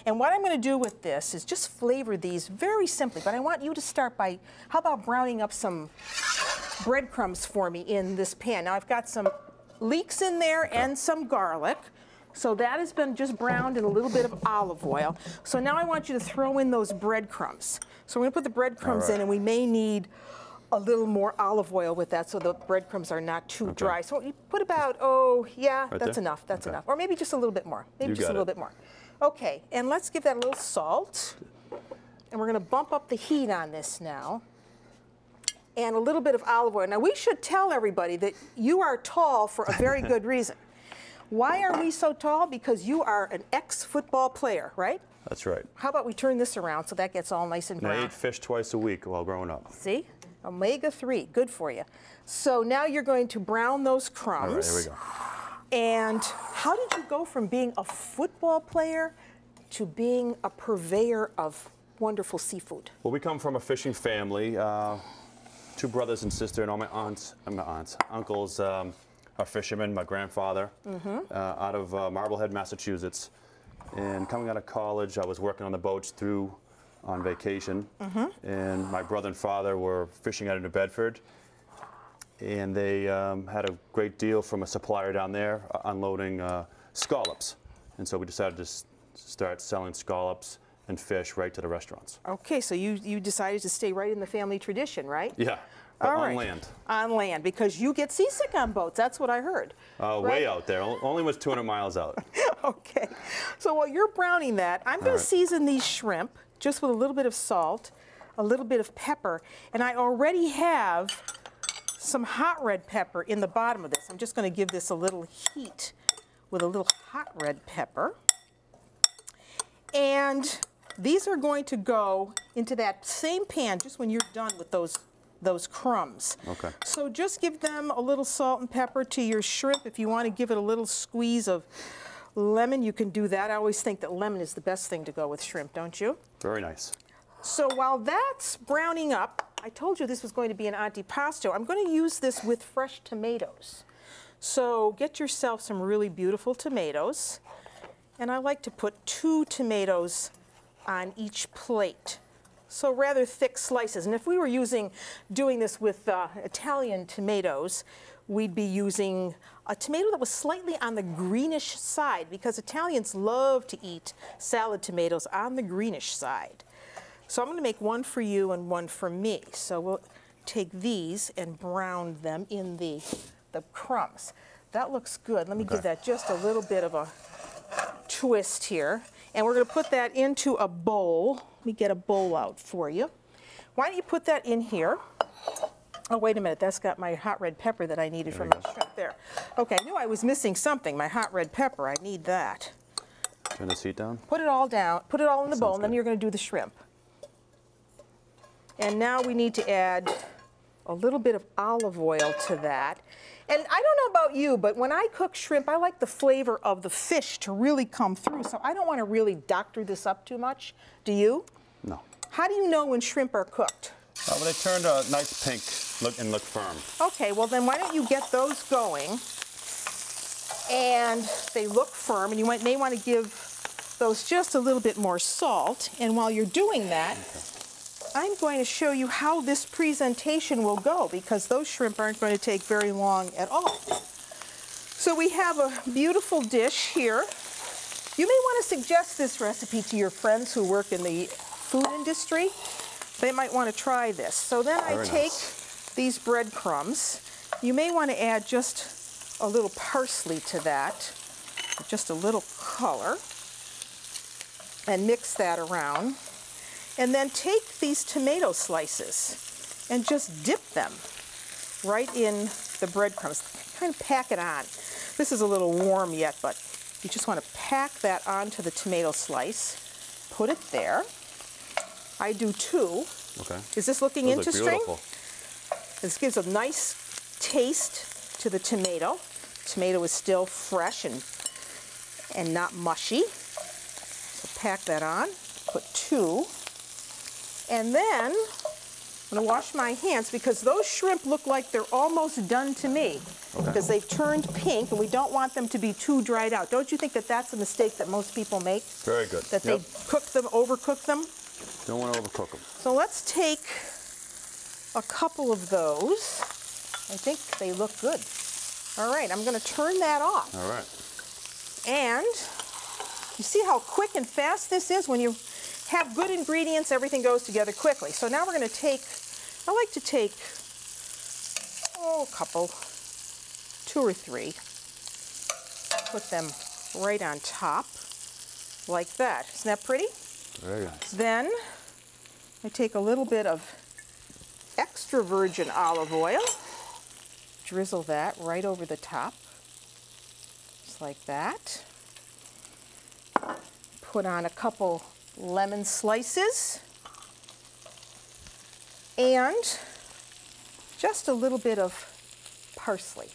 And what I'm going to do with this is just flavor these very simply, but I want you to start by, how about browning up some breadcrumbs for me in this pan. Now I've got some leeks in there and some garlic. So that has been just browned in a little bit of olive oil. So now I want you to throw in those breadcrumbs. So we're going to put the breadcrumbs in, and we may need a little more olive oil with that so the breadcrumbs are not too dry. So you put about, that's enough. That's enough. Or maybe just a little bit more. Maybe just a little bit more. Okay, and let's give that a little salt. And we're going to bump up the heat on this now. And a little bit of olive oil. Now we should tell everybody that you are tall for a very good reason. Why are we so tall? Because you are an ex-football player, right? That's right. How about we turn this around so that gets all nice and brown? I ate fish twice a week while growing up. See? Omega-3, good for you. So now you're going to brown those crumbs. All right, here we go. And how did you go from being a football player to being a purveyor of wonderful seafood? Well, we come from a fishing family. 2 brothers and sister, and all my uncles are fishermen. My grandfather out of Marblehead, Massachusetts. And coming out of college, I was working on the boats on vacation. And my brother and father were fishing out in New Bedford. And they had a great deal from a supplier down there unloading scallops. And so we decided to start selling scallops and fish right to the restaurants. Okay, so you decided to stay right in the family tradition, right? Yeah. But on land. On land, because you get seasick on boats. That's what I heard. Right? Way out there. Only was 200 miles out. Okay. So while you're browning that, I'm going to season these shrimp just with a little bit of salt, a little bit of pepper, and I already have some hot red pepper in the bottom of this. I'm just going to give this a little heat with a little hot red pepper. And these are going to go into that same pan just when you're done with those crumbs. Okay. So just give them a little salt and pepper to your shrimp. If you want to give it a little squeeze of lemon, you can do that. I always think that lemon is the best thing to go with shrimp, don't you? Very nice. So while that's browning up, I told you this was going to be an antipasto. I'm going to use this with fresh tomatoes. So get yourself some really beautiful tomatoes. And I like to put 2 tomatoes on each plate. So rather thick slices. And if we were doing this with Italian tomatoes, we'd be using a tomato that was slightly on the greenish side, because Italians love to eat salad tomatoes on the greenish side. So I'm going to make one for you and one for me. So we'll take these and brown them in the crumbs. That looks good. Let me give that just a little bit of a twist here. And we're going to put that into a bowl. Let me get a bowl out for you. Why don't you put that in here? Oh, wait a minute. That's got my hot red pepper that I needed from the shrimp there. Okay, I knew I was missing something. My hot red pepper. I need that. Turn this heat down? Put it all down. Put it all in the bowl, and then you're going to do the shrimp. And now we need to add a little bit of olive oil to that. And I don't know about you, but when I cook shrimp, I like the flavor of the fish to really come through. So I don't want to really doctor this up too much. Do you? No. How do you know when shrimp are cooked? When they turn a nice pink and look firm. Okay, well then why don't you get those going? And they look firm, and you may want to give those just a little bit more salt. And while you're doing that, I'm going to show you how this presentation will go, because those shrimp aren't going to take very long at all. So we have a beautiful dish here. You may want to suggest this recipe to your friends who work in the food industry. They might want to try this. So then I take these breadcrumbs. You may want to add just a little parsley to that, just a little color, and mix that around. And then take these tomato slices and just dip them right in the breadcrumbs. Kind of pack it on. This is a little warm yet, but you just want to pack that onto the tomato slice. Put it there. I do 2. Okay. Is this looking interesting? This gives a nice taste to the tomato. Tomato is still fresh and not mushy. So pack that on. Put 2. And then I'm going to wash my hands, because those shrimp look like they're almost done to me. because they've turned pink, and we don't want them to be too dried out. Don't you think that that's a mistake that most people make? Very good. That they cook them, overcook them? Don't want to overcook them. So let's take a couple of those. I think they look good. All right, I'm going to turn that off. All right. And you see how quick and fast this is? When you have good ingredients, everything goes together quickly. So now we're going to take, I like to take, a couple, 2 or 3. Put them right on top, like that. Isn't that pretty? Very nice. Then I take a little bit of extra virgin olive oil, drizzle that right over the top, just like that. Put on a couple lemon slices and just a little bit of parsley.